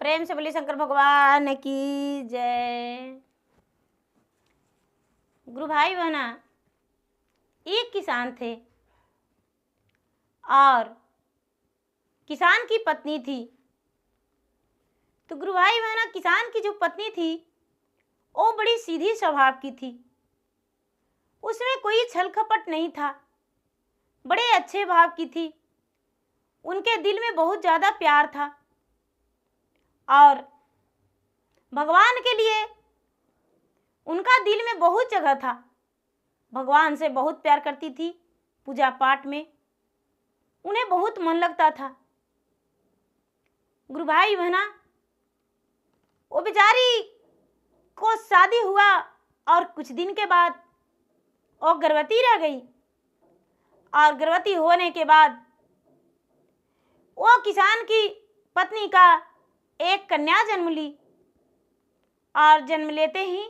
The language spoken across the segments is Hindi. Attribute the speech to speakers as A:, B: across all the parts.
A: प्रेम से बोलिए शंकर भगवान की जय। गुरु भाई बहना, एक किसान थे और किसान की पत्नी थी। तो गुरु भाई बहना, किसान की जो पत्नी थी वो बड़ी सीधी स्वभाव की थी। उसमें कोई छल कपट नहीं था, बड़े अच्छे भाव की थी। उनके दिल में बहुत ज़्यादा प्यार था और भगवान के लिए उनका दिल में बहुत जगह था। भगवान से बहुत प्यार करती थी, पूजा पाठ में उन्हें बहुत मन लगता था। गुरु भाई बहना, वो बेचारी को शादी हुआ और कुछ दिन के बाद वो गर्भवती रह गई और गर्भवती होने के बाद वो किसान की पत्नी का एक कन्या जन्म ली और जन्म लेते ही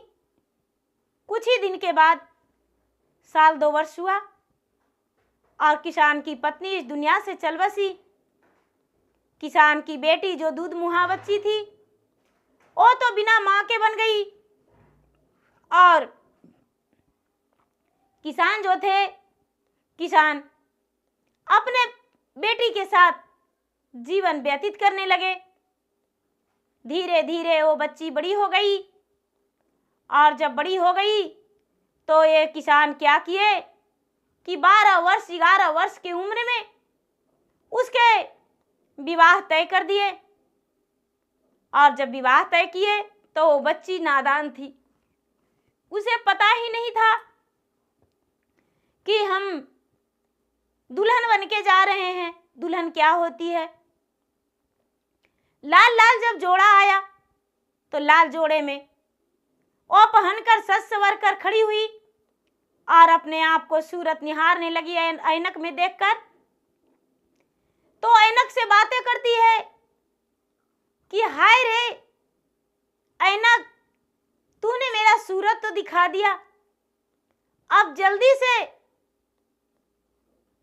A: कुछ ही दिन के बाद साल 2 वर्ष हुआ और किसान की पत्नी इस दुनिया से चल बसी। किसान की बेटी जो दूध मुहा बच्ची थी वो तो बिना माँ के बन गई और किसान जो थे, किसान अपने बेटी के साथ जीवन व्यतीत करने लगे। धीरे धीरे वो बच्ची बड़ी हो गई और जब बड़ी हो गई तो ये किसान क्या किए कि 12 वर्ष 11 वर्ष की उम्र में उसके विवाह तय कर दिए। और जब विवाह तय किए तो वो बच्ची नादान थी, उसे पता ही नहीं था कि हम दुल्हन बन के जा रहे हैं, दुल्हन क्या होती है। लाल लाल जब जोड़ा आया तो लाल जोड़े में वो पहनकर सज संवर कर खड़ी हुई और अपने आप को सूरत निहारने लगी ऐनक में देखकर। तो ऐनक से बातें करती है कि हाय रे ऐनक, तूने मेरा सूरत तो दिखा दिया, अब जल्दी से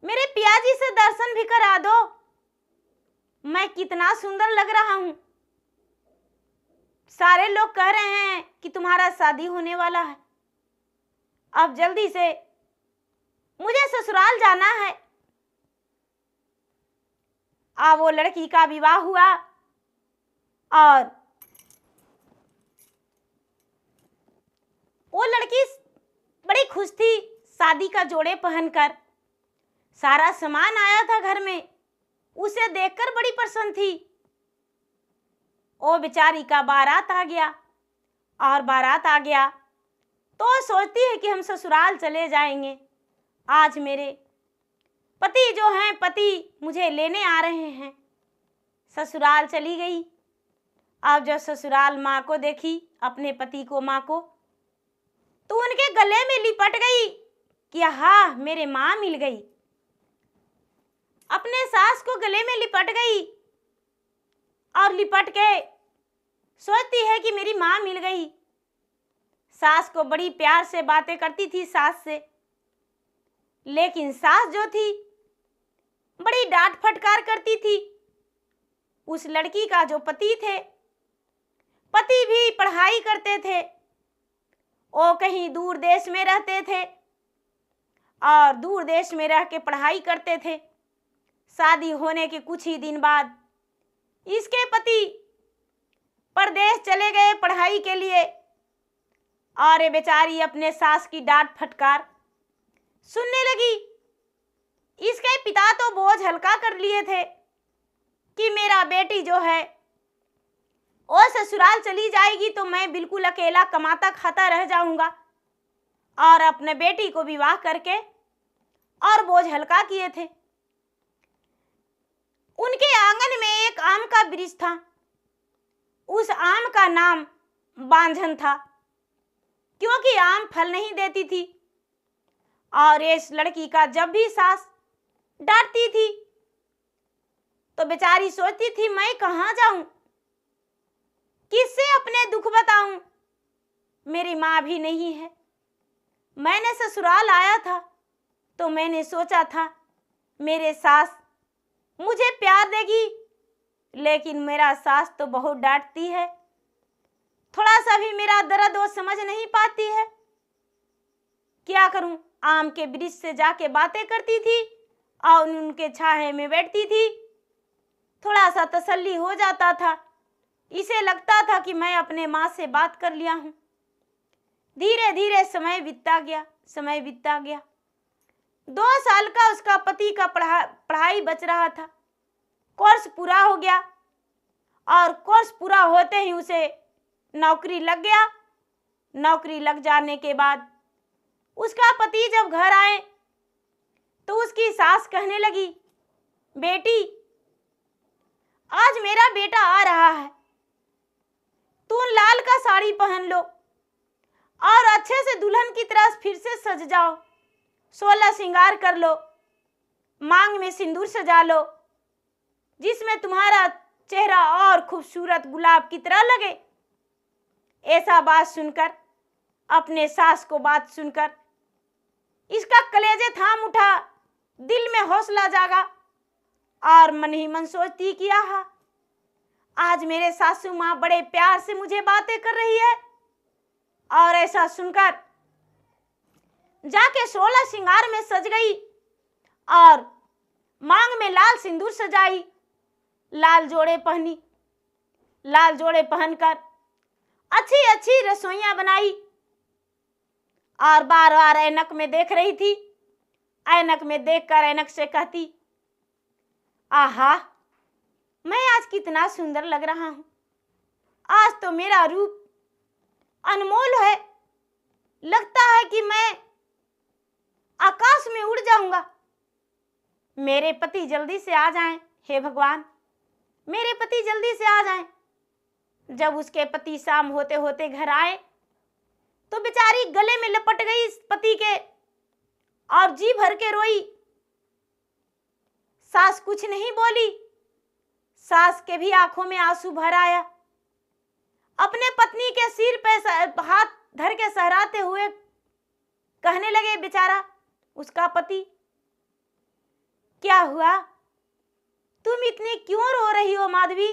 A: मेरे पियाजी से दर्शन भी करा दो, मैं कितना सुंदर लग रहा हूं। सारे लोग कह रहे हैं कि तुम्हारा शादी होने वाला है, अब जल्दी से मुझे ससुराल जाना है। अब वो लड़की का विवाह हुआ और वो लड़की बड़ी खुश थी शादी का जोड़े पहनकर। सारा सामान आया था घर में, उसे देखकर बड़ी प्रसन्न थी। वो बेचारी का बारात आ गया और बारात आ गया तो सोचती है कि हम ससुराल चले जाएंगे, आज मेरे पति जो हैं, पति मुझे लेने आ रहे हैं। ससुराल चली गई। अब जब ससुराल माँ को देखी, अपने पति को, माँ को, तो उनके गले में लिपट गई कि हाँ मेरे माँ मिल गई। अपने सास को गले में लिपट गई और लिपट के सोचती है कि मेरी माँ मिल गई। सास को बड़ी प्यार से बातें करती थी सास से, लेकिन सास जो थी बड़ी डांट फटकार करती थी। उस लड़की का जो पति थे, पति भी पढ़ाई करते थे, वो कहीं दूर देश में रहते थे और दूर देश में रह के पढ़ाई करते थे। शादी होने के कुछ ही दिन बाद इसके पति परदेश चले गए पढ़ाई के लिए और ये बेचारी अपने सास की डांट फटकार सुनने लगी। इसके पिता तो बोझ हल्का कर लिए थे कि मेरा बेटी जो है वो ससुराल चली जाएगी तो मैं बिल्कुल अकेला कमाता खाता रह जाऊंगा, और अपने बेटी को विवाह करके और बोझ हल्का किए थे। उनके आंगन में एक आम का वृक्ष था, उस आम का नाम बांझन था क्योंकि आम फल नहीं देती थी। और इस लड़की का जब भी सास डांटती थी तो बेचारी सोचती थी मैं कहाँ जाऊं, किससे अपने दुख बताऊं, मेरी माँ भी नहीं है। मैंने ससुराल आया था तो मैंने सोचा था मेरे सास मुझे प्यार देगी, लेकिन मेरा सास तो बहुत डांटती है, थोड़ा सा भी मेरा दर्द वो समझ नहीं पाती है। क्या करूं? आम के वृक्ष से जाके बातें करती थी और उनके छाहे में बैठती थी, थोड़ा सा तसल्ली हो जाता था। इसे लगता था कि मैं अपने माँ से बात कर लिया हूँ। धीरे धीरे समय बीतता गया। 2 साल का उसका पति का पढ़ाई बच रहा था। कोर्स पूरा हो गया और कोर्स पूरा होते ही उसे नौकरी लग गया। नौकरी लग जाने के बाद उसका पति जब घर आए तो उसकी सास कहने लगी, बेटी आज मेरा बेटा आ रहा है, तू लाल का साड़ी पहन लो और अच्छे से दुल्हन की तरह फिर से सज जाओ, 16 श्रृंगार कर लो, मांग में सिंदूर सजा लो, जिसमें तुम्हारा चेहरा और खूबसूरत गुलाब की तरह लगे। ऐसा बात सुनकर, अपने सास को बात सुनकर इसका कलेजे थाम उठा, दिल में हौसला जागा और मन ही मन सोचती कि आहा, आज मेरे सासू माँ बड़े प्यार से मुझे बातें कर रही है। और ऐसा सुनकर जाके 16 श्रृंगार में सज गई और मांग में लाल सिंदूर सजाई, लाल जोड़े पहनी, लाल जोड़े पहनकर अच्छी अच्छी रसोइयां बनाई और बार बार ऐनक में देख रही थी। ऐनक में देखकर ऐनक से कहती, आहा, मैं आज कितना सुंदर लग रहा हूं, आज तो मेरा रूप अनमोल है, लगता है कि मैं आकाश में उड़ जाऊंगा। मेरे पति जल्दी से आ जाएं, हे भगवान, मेरे पति जल्दी से आ जाएं। जब उसके पति शाम होते होते घर आए तो बेचारी गले में लपट गई इस पति के और जी भर के रोई। सास कुछ नहीं बोली, सास के भी आंखों में आंसू भर आया। अपने पत्नी के सिर पे हाथ धर के सहराते हुए कहने लगे बेचारा उसका पति, क्या हुआ, तुम इतनी क्यों रो रही हो माधवी?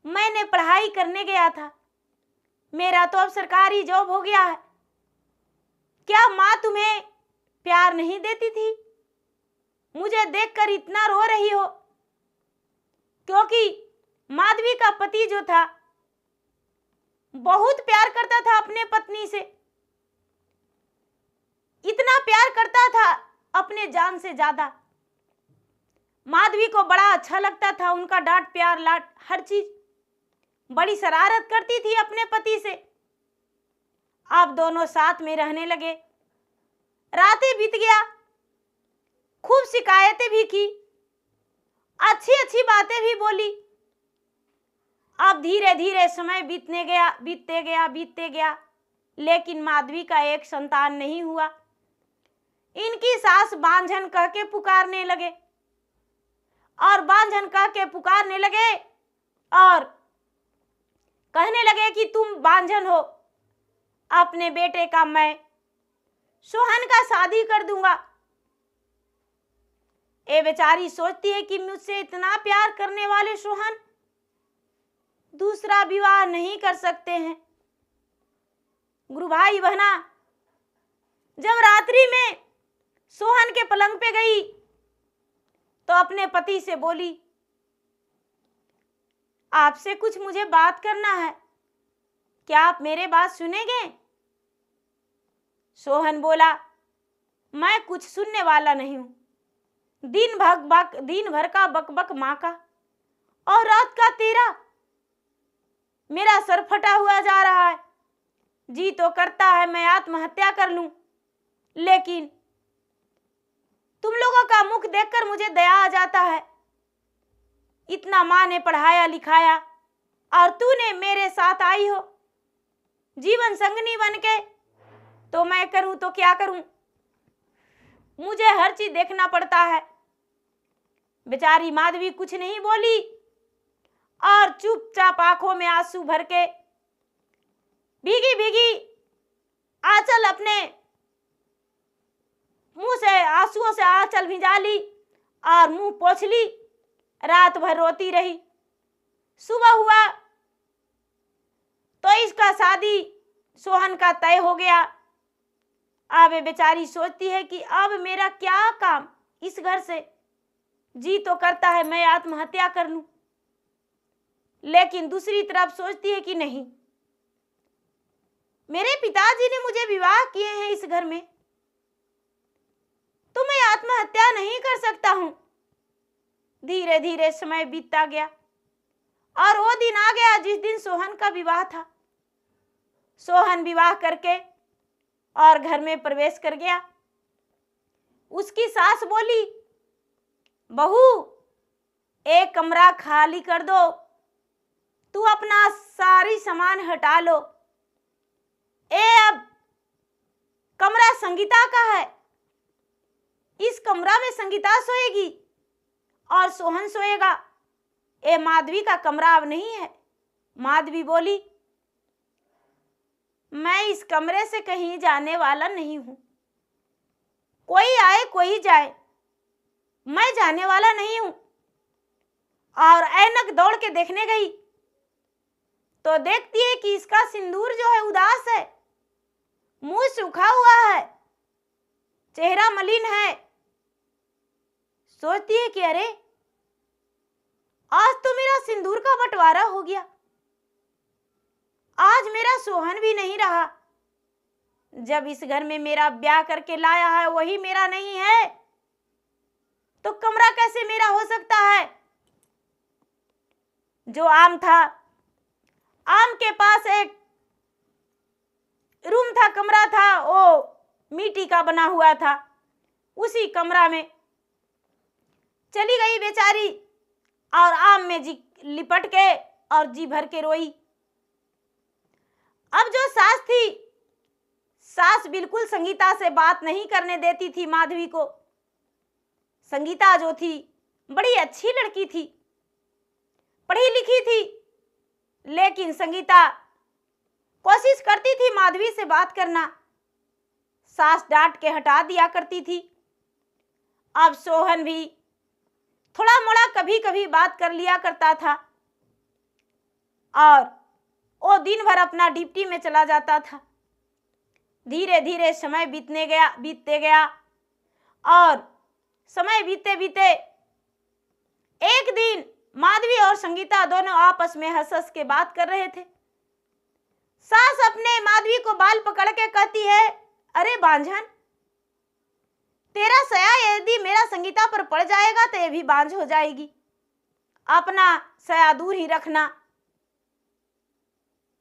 A: मैंने पढ़ाई करने गया था, मेरा तो अब सरकारी जॉब हो गया है। क्या माँ तुम्हें प्यार नहीं देती थी? मुझे देखकर इतना रो रही हो? क्योंकि माधवी का पति जो था बहुत प्यार करता था अपने पत्नी से, इतना प्यार करता था अपने जान से ज्यादा। माधवी को बड़ा अच्छा लगता था उनका डांट प्यार लाड हर चीज, बड़ी शरारत करती थी अपने पति से। अब दोनों साथ में रहने लगे। रातें बीत गया, खूब शिकायतें भी की, अच्छी अच्छी बातें भी बोली। अब धीरे धीरे समय बीतते गया, लेकिन माधवी का एक संतान नहीं हुआ। इनकी सास बांझन कह के पुकारने लगे और कहने लगे कि तुम बांझन हो, अपने बेटे का मैं सोहन का शादी कर दूंगा। ये बेचारी सोचती है कि मुझसे इतना प्यार करने वाले सोहन दूसरा विवाह नहीं कर सकते हैं। गुरु भाई बहना, जब रात्रि में सोहन के पलंग पे गई तो अपने पति से बोली, आपसे कुछ मुझे बात करना है, क्या आप मेरे बात सुनेंगे? सोहन बोला, मैं कुछ सुनने वाला नहीं हूं, दिन भर का बकबक माँ का और रात का तेरा, मेरा सर फटा हुआ जा रहा है। जी तो करता है मैं आत्महत्या कर लूं, लेकिन तुम लोगों का मुख देखकर मुझे दया आ जाता है। इतना माँ ने पढ़ाया लिखाया और तूने मेरे साथ आई हो जीवन संगनी बनके, तो मैं करूं तो क्या करूं, मुझे हर चीज देखना पड़ता है। बेचारी माधवी कुछ नहीं बोली और चुपचाप आंखों में आंसू भर के भीगी भीगी आंचल अपने मुंह से आंसुओं से आंचल भिजा ली और मुंह पोंछ ली। रात भर रोती रही। सुबह हुआ तो इसका शादी सोहन का तय हो गया। अब बेचारी सोचती है कि अब मेरा क्या काम इस घर से। जी तो करता है मैं आत्महत्या कर लूं, लेकिन दूसरी तरफ सोचती है कि नहीं, मेरे पिताजी ने मुझे विवाह किए हैं इस घर में, तो मैं आत्महत्या नहीं कर सकता हूं। धीरे धीरे समय बीतता गया और वो दिन आ गया जिस दिन सोहन का विवाह था। सोहन विवाह करके और घर में प्रवेश कर गया। उसकी सास बोली, बहू एक कमरा खाली कर दो, तू अपना सारी सामान हटा लो। अब कमरा संगीता का है, इस कमरा में संगीता सोएगी और सोहन सोएगा। माधवी का कमरा अब नहीं है। माधवी बोली, मैं इस कमरे से कहीं जाने वाला नहीं हूं, कोई आए कोई जाए, मैं जाने वाला नहीं हूं। और ऐनक दौड़ के देखने गई तो देखती है कि इसका सिंदूर जो है उदास है, मुंह सूखा हुआ है, चेहरा मलिन है। सोचती है कि अरे आज तो मेरा सिंदूर का बंटवारा हो गया, आज मेरा सोहन भी नहीं रहा। जब इस घर में मेरा ब्याह करके लाया है वही मेरा नहीं है, तो कमरा कैसे मेरा हो सकता है। जो आम था, आम के पास एक रूम था, कमरा था, वो मिट्टी का बना हुआ था। उसी कमरा में चली गई बेचारी और आम में जी लिपट के और जी भर के रोई। अब जो सास थी, सास बिल्कुल संगीता से बात नहीं करने देती थी माधवी को। संगीता जो थी बड़ी अच्छी लड़की थी, पढ़ी लिखी थी, लेकिन संगीता कोशिश करती थी माधवी से बात करना, सास डांट के हटा दिया करती थी। अब सोहन भी थोड़ा मोड़ा कभी कभी बात कर लिया करता था और वो दिन भर अपना ड्यूटी में चला जाता था। धीरे धीरे समय बीतते गया और समय बीते बीते एक दिन माधवी और संगीता दोनों आपस में हंस हंस के बात कर रहे थे। सास अपने माधवी को बाल पकड़ के कहती है, अरे बांझन, तेरा सया यदि मेरा संगीता पर पड़ जाएगा तो ये भी बांझ हो जाएगी, अपना सया दूर ही रखना।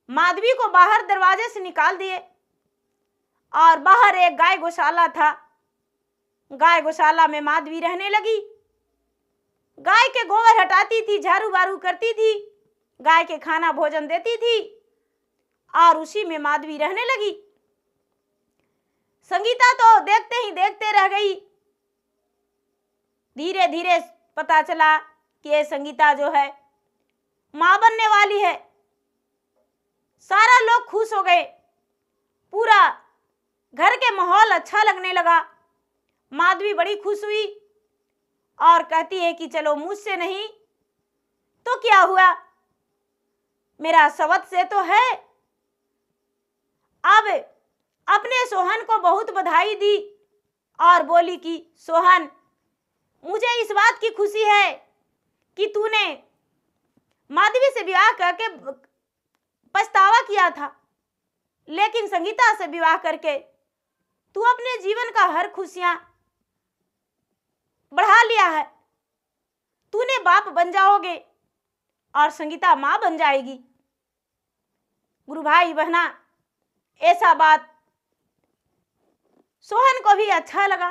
A: माधवी को बाहर दरवाजे से निकाल दिए और बाहर एक गाय गौशाला था। गाय गौशाला में माधवी रहने लगी। गाय के गोबर हटाती थी, झाड़ू बारू करती थी, गाय के खाना भोजन देती थी और उसी में माधवी रहने लगी। संगीता तो देखते ही देखते रह गई। धीरे धीरे पता चला कि ये संगीता जो है मां बनने वाली है। सारा लोग खुश हो गए, पूरा घर के माहौल अच्छा लगने लगा। माधवी बड़ी खुश हुई और कहती है कि चलो मुझसे नहीं तो क्या हुआ, मेरा सवत से तो है। अब अपने सोहन को बहुत बधाई दी और बोली कि सोहन, मुझे इस बात की खुशी है कि तूने माधवी से विवाह करके पछतावा किया था, लेकिन संगीता से विवाह करके तू अपने जीवन का हर खुशियां बढ़ा लिया है। तूने बाप बन जाओगे और संगीता मां बन जाएगी। गुरु भाई बहना, ऐसा बात सोहन को भी अच्छा लगा,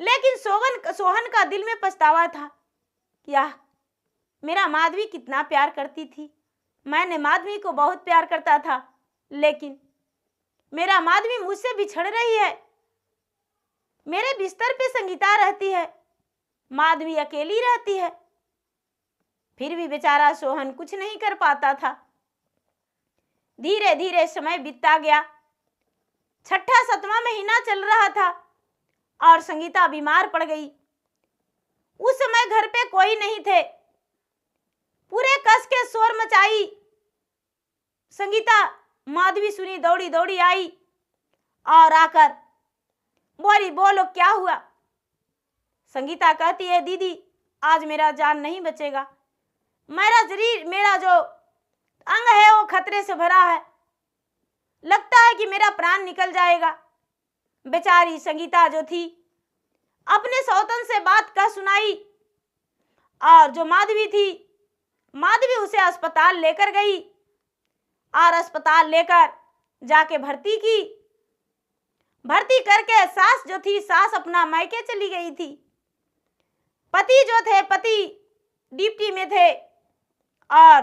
A: लेकिन सोहन का दिल में पछतावा था कि मेरा माधवी कितना प्यार करती थी, मैंने माधवी को बहुत प्यार करता था, लेकिन मेरा माधवी मुझसे बिछड़ रही है। मेरे बिस्तर पे संगीता रहती है, माधवी अकेली रहती है। फिर भी बेचारा सोहन कुछ नहीं कर पाता था। धीरे धीरे समय बीतता गया। छठा 7वां महीना चल रहा था और संगीता बीमार पड़ गई। उस समय घर पे कोई नहीं थे। पूरे कस के शोर मचाई संगीता। माधवी सुनी, दौड़ी दौड़ी आई और आकर बोली, बोलो क्या हुआ। संगीता कहती है, दीदी आज मेरा जान नहीं बचेगा। मेरा शरीर, मेरा जो अंग है वो खतरे से भरा है। लगता है कि मेरा प्राण निकल जाएगा। बेचारी संगीता जो थी अपने सौतन से बात कह सुनाई और जो माधवी थी, माधवी उसे अस्पताल लेकर गई और अस्पताल लेकर जाके भर्ती की। भर्ती करके सास जो थी, सास अपना मायके चली गई थी। पति जो थे, पति ड्यूटी में थे और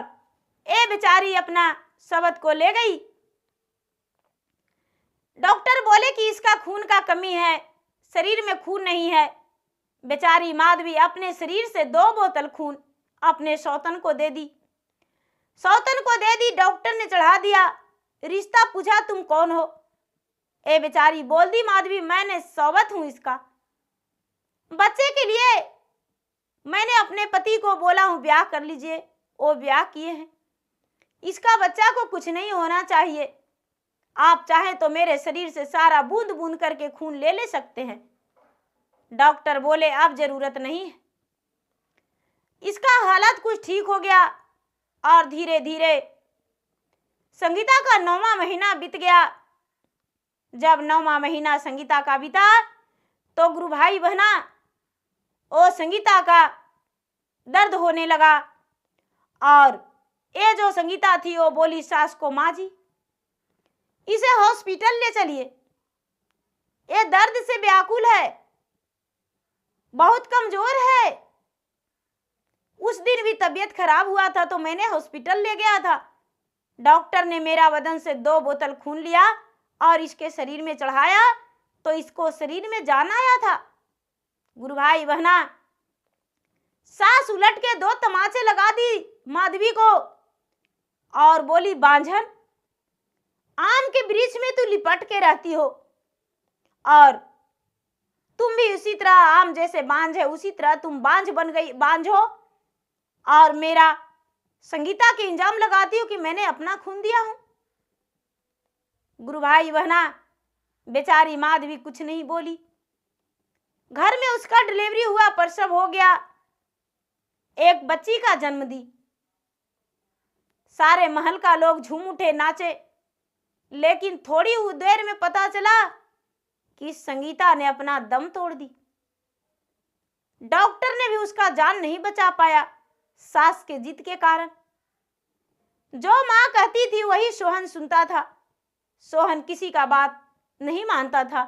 A: ये बेचारी अपना शवद को ले गई। डॉक्टर बोले कि इसका खून का कमी है, शरीर में खून नहीं है। बेचारी माधवी अपने शरीर से 2 बोतल खून अपने सौतन को दे दी। सौतन को दे दी, डॉक्टर ने चढ़ा दिया। रिश्ता पूछा, तुम कौन हो। ए बेचारी बोल दी माधवी, मैंने सौवत हूं इसका। बच्चे के लिए मैंने अपने पति को बोला हूं ब्याह कर लीजिए, वो ब्याह किए हैं। इसका बच्चा को कुछ नहीं होना चाहिए। आप चाहें तो मेरे शरीर से सारा बूंद बूंद करके खून ले सकते हैं। डॉक्टर बोले अब जरूरत नहीं है। इसका हालत कुछ ठीक हो गया और धीरे धीरे संगीता का 9वां महीना बीत गया। जब 9वां महीना संगीता का बीता तो गुरु भाई बहना ओ संगीता का दर्द होने लगा और ये जो संगीता थी वो बोली सास को, माँ जी इसे हॉस्पिटल ले चलिए, ये दर्द से व्याकुल है, बहुत कमजोर है। उस दिन भी तबीयत खराब हुआ था तो मैंने हॉस्पिटल ले गया था। डॉक्टर ने मेरा बदन से 2 बोतल खून लिया और इसके शरीर में चढ़ाया तो इसको शरीर में जान आया था। गुरु भाई बहना, सास उलट के 2 तमाचे लगा दी माधवी को और बोली, बांझन आम के वृक्ष में तू लिपट के रहती हो और तुम भी उसी तरह आम जैसे बांझ है, उसी तरह तुम बांझ बन गई, बांझ हो और मेरा संगीता के इंजाम लगाती हो कि मैंने अपना खून दिया हूं। गुरु भाई बहना, बेचारी माधवी कुछ नहीं बोली। घर में उसका डिलीवरी हुआ, प्रसव हो गया, एक बच्ची का जन्म दी। सारे महल का लोग झूम उठे, नाचे। लेकिन थोड़ी देर में पता चला कि संगीता ने अपना दम तोड़ दी। डॉक्टर ने भी उसका जान नहीं बचा पाया सास के जिद के कारण। जो मां कहती थी वही सोहन सुनता था। सोहन किसी का बात नहीं मानता था।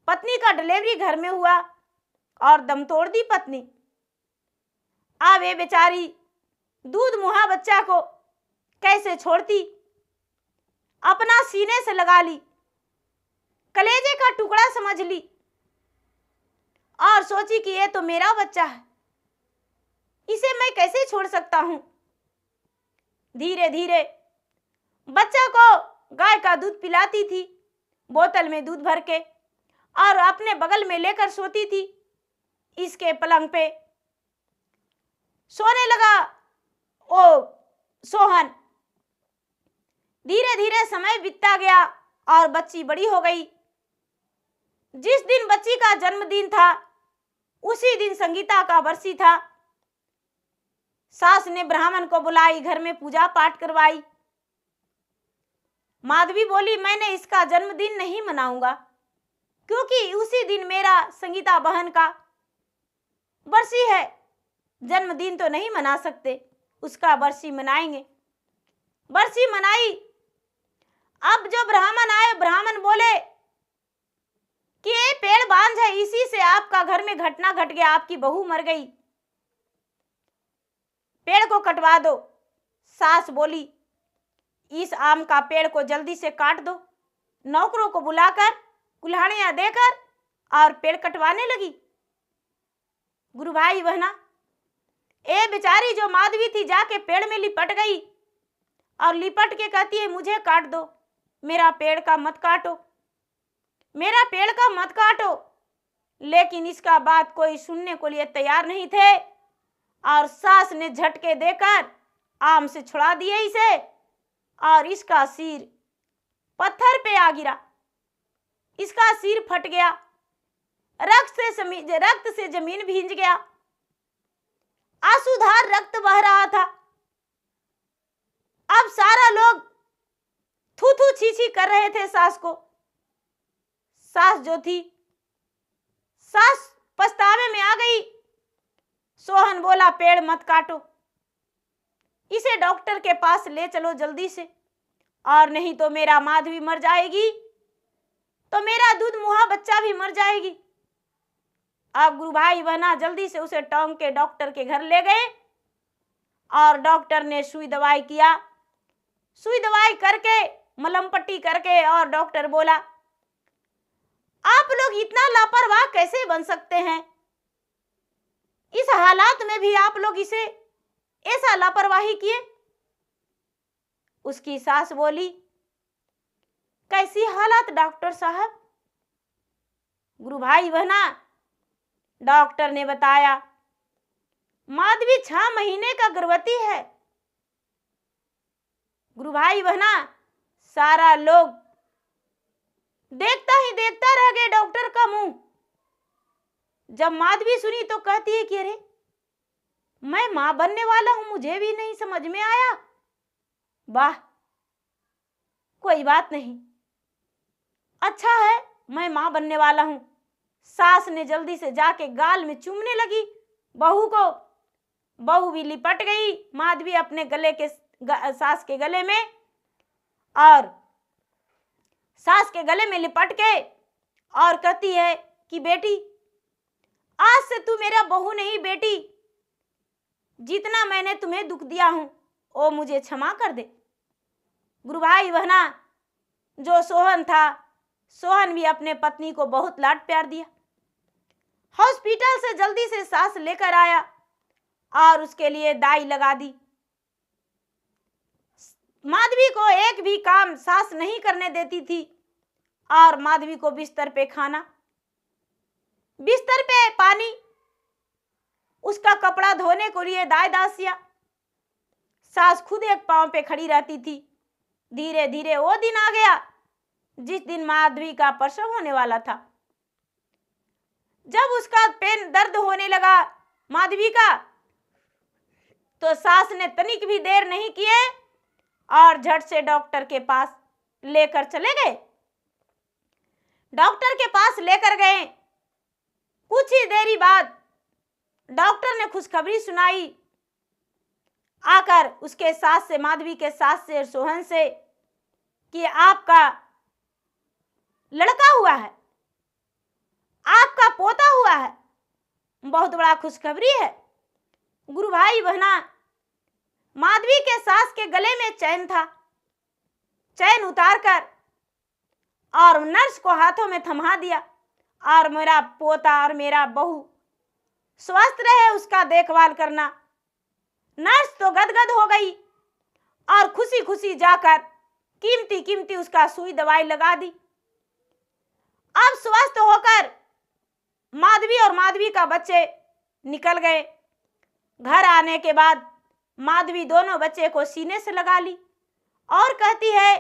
A: पत्नी का डिलीवरी घर में हुआ और दम तोड़ दी पत्नी। अब ये बेचारी दूध मुहा बच्चा को कैसे छोड़ती, अपना सीने से लगा ली, कलेजे का टुकड़ा समझ ली और सोची कि ये तो मेरा बच्चा है, इसे मैं कैसे छोड़ सकता हूं। धीरे धीरे बच्चा को गाय का दूध पिलाती थी, बोतल में दूध भर के, और अपने बगल में लेकर सोती थी। इसके पलंग पे सोने लगा ओ सोहन। धीरे धीरे समय बीतता गया और बच्ची बड़ी हो गई। जिस दिन बच्ची का जन्मदिन था उसी दिन संगीता का बरसी था। सास ने ब्राह्मण को बुलाई, घर में पूजा पाठ करवाई। माधवी बोली, मैंने इसका जन्मदिन नहीं मनाऊंगा क्योंकि उसी दिन मेरा संगीता बहन का बरसी है। जन्मदिन तो नहीं मना सकते, उसका बरसी मनाएंगे। बरसी मनाई। अब जो ब्राह्मण आए, ब्राह्मण बोले कि ये पेड़ बांझ है, इसी से आपका घर में घटना घट गया, आपकी बहू मर गई, पेड़ को कटवा दो। सास बोली, इस आम का पेड़ को जल्दी से काट दो। नौकरों को बुलाकर कुल्हाड़ियां देकर और पेड़ कटवाने लगी। गुरु भाई बहना, ए बेचारी जो माधवी थी जाके पेड़ में लिपट गई और लिपट के कहती है, मुझे काट दो, मेरा पेड़ का मत काटो, मेरा पेड़ का मत काटो। लेकिन इसका बात कोई सुनने को लिए तैयार नहीं थे और सास ने झटके देकर आम से छुड़ा दिए इसे और इसका सिर पत्थर पे आ गिरा। इसका सिर फट गया, रक्त से जमीन भींज गया, आंसूधार रक्त बह रहा था। अब सारा लोग थू थू छी छी कर रहे थे सास को। सास जो थी, सास पछतावे में आ गई। सोहन बोला, पेड़ मत काटो, इसे डॉक्टर के पास ले चलो जल्दी से, और नहीं तो मेरा माधवी मर जाएगी, तो मेरा दूध मुहा बच्चा भी मर जाएगी। अब गुरु भाई बहना जल्दी से उसे टांग के डॉक्टर के घर ले गए और डॉक्टर ने सुई दवाई किया। सुई दवाई करके, मलहम पट्टी करके, और डॉक्टर बोला, आप लोग इतना लापरवाह कैसे बन सकते हैं? इस हालात में भी आप लोग इसे ऐसा लापरवाही किए। उसकी सास बोली, कैसी हालात डॉक्टर साहब? गुरु भाई बहना, डॉक्टर ने बताया, माधवी 6 महीने का गर्भवती है। गुरु भाई बहना, सारा लोग देखता ही देखता रह गए डॉक्टर का मुंह। जब माधवी सुनी तो कहती है कि अरे मैं मां बनने वाला हूं, मुझे भी नहीं समझ में आया। वाह, कोई बात नहीं, अच्छा है मैं मां बनने वाला हूं। सास ने जल्दी से जाके गाल में चूमने लगी बहू को। बहू भी लिपट गई माधवी अपने गले के सास के गले में, और सास के गले में लिपट के और कहती है कि बेटी, आज से तू मेरा बहू नहीं बेटी, जितना मैंने तुम्हें दुख दिया हूं वो मुझे क्षमा कर दे। गुरु भाई बहना, जो सोहन था, सोहन भी अपने पत्नी को बहुत लाड प्यार दिया। हॉस्पिटल से जल्दी से सास लेकर आया और उसके लिए दाई लगा दी। माधवी को एक भी काम सास नहीं करने देती थी, और माधवी को बिस्तर पे खाना, बिस्तर पे पानी, उसका कपड़ा धोने को लिए दाई दासिया। सास खुद एक पांव पे खड़ी रहती थी। धीरे धीरे वो दिन आ गया जिस दिन माधवी का प्रसव होने वाला था। जब उसका पेन दर्द होने लगा माधवी का, तो सास ने तनिक भी देर नहीं किए और झट से डॉक्टर के पास लेकर चले गए। डॉक्टर के पास लेकर गए। कुछ ही देरी बाद डॉक्टर ने खुशखबरी सुनाई आकर उसके सास से, माधवी के सास से, सोहन से, कि आपका लड़का हुआ है, आपका पोता हुआ है। बहुत बड़ा खुशखबरी है। गुरु भाई बहना, माधवी के सास के गले में चैन था। चैन उतारकर और नर्स को हाथों में थमा दिया, और मेरा पोता और मेरा बहू स्वस्थ रहे उसका देखभाल करना। नर्स तो गदगद हो गई और खुशी खुशी जाकर कीमती कीमती उसका सुई दवाई लगा दी। अब स्वस्थ होकर माधवी और माधवी का बच्चे निकल गए। घर आने के बाद माधवी दोनों बच्चे को सीने से लगा ली और कहती है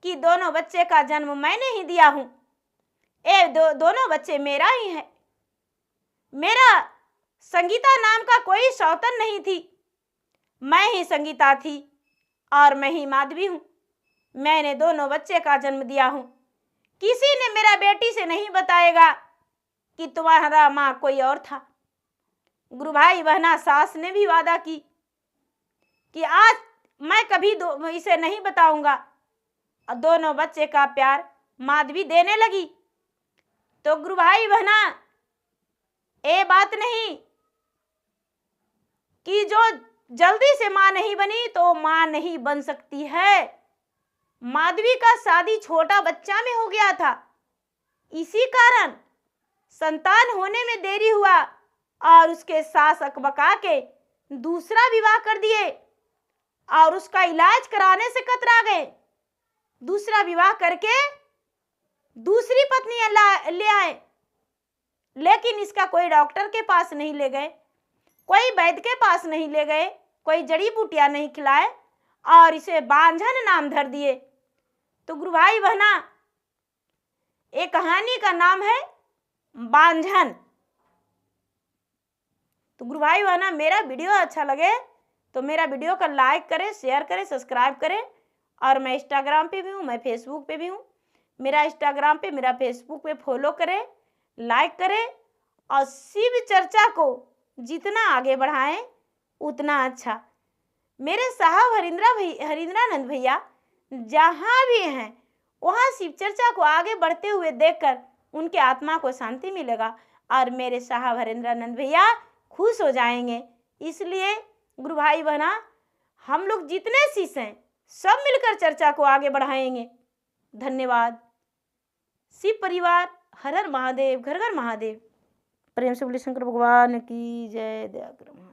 A: कि दोनों बच्चे का जन्म मैंने ही दिया हूं। दोनों बच्चे मेरा ही है। मेरा संगीता नाम का कोई सौतन नहीं थी, मैं ही संगीता थी और मैं ही माधवी हूं। मैंने दोनों बच्चे का जन्म दिया हूं। किसी ने मेरा बेटी से नहीं बताएगा कि तुम्हारा मां कोई और था। गुरु भाई बहना, सास ने भी वादा की कि आज मैं कभी इसे नहीं बताऊंगा, और दोनों बच्चे का प्यार माधवी देने लगी। तो गुरु भाई बहना, ये बात नहीं कि जो जल्दी से मां नहीं बनी तो मां नहीं बन सकती है। माधवी का शादी छोटा बच्चा में हो गया था, इसी कारण संतान होने में देरी हुआ और उसके सास अकबका के दूसरा विवाह कर दिए और उसका इलाज कराने से कतरा गए। दूसरा विवाह करके दूसरी पत्नी ले आए, लेकिन इसका कोई डॉक्टर के पास नहीं ले गए, कोई वैद्य के पास नहीं ले गए, कोई जड़ी बूटियां नहीं खिलाए और इसे बांझन नाम धर दिए। तो गुरु भाई बहना, ये कहानी का नाम है बांझन। तो गुरु भाई बहना, मेरा वीडियो अच्छा लगे तो मेरा वीडियो का लाइक करें, शेयर करें, सब्सक्राइब करें। और मैं इंस्टाग्राम पे भी हूँ, मैं फेसबुक पे भी हूँ। मेरा इंस्टाग्राम पे, मेरा फेसबुक पे फॉलो करें, लाइक करें और शिव चर्चा को जितना आगे बढ़ाएं उतना अच्छा। मेरे साहब हरिंद्रानंद भैया जहाँ भी हैं वहाँ शिव चर्चा को आगे बढ़ते हुए देखकर उनके आत्मा को शांति मिलेगा और मेरे साहब हरिंद्रानंद भैया खुश हो जाएंगे। इसलिए गुरु भाई बहना, हम लोग जितने शिष्य हैं सब मिलकर चर्चा को आगे बढ़ाएंगे। धन्यवाद। शिव परिवार, हर हर महादेव, घर घर महादेव। प्रेम से बोलिए शंकर भगवान की जय। दया करो।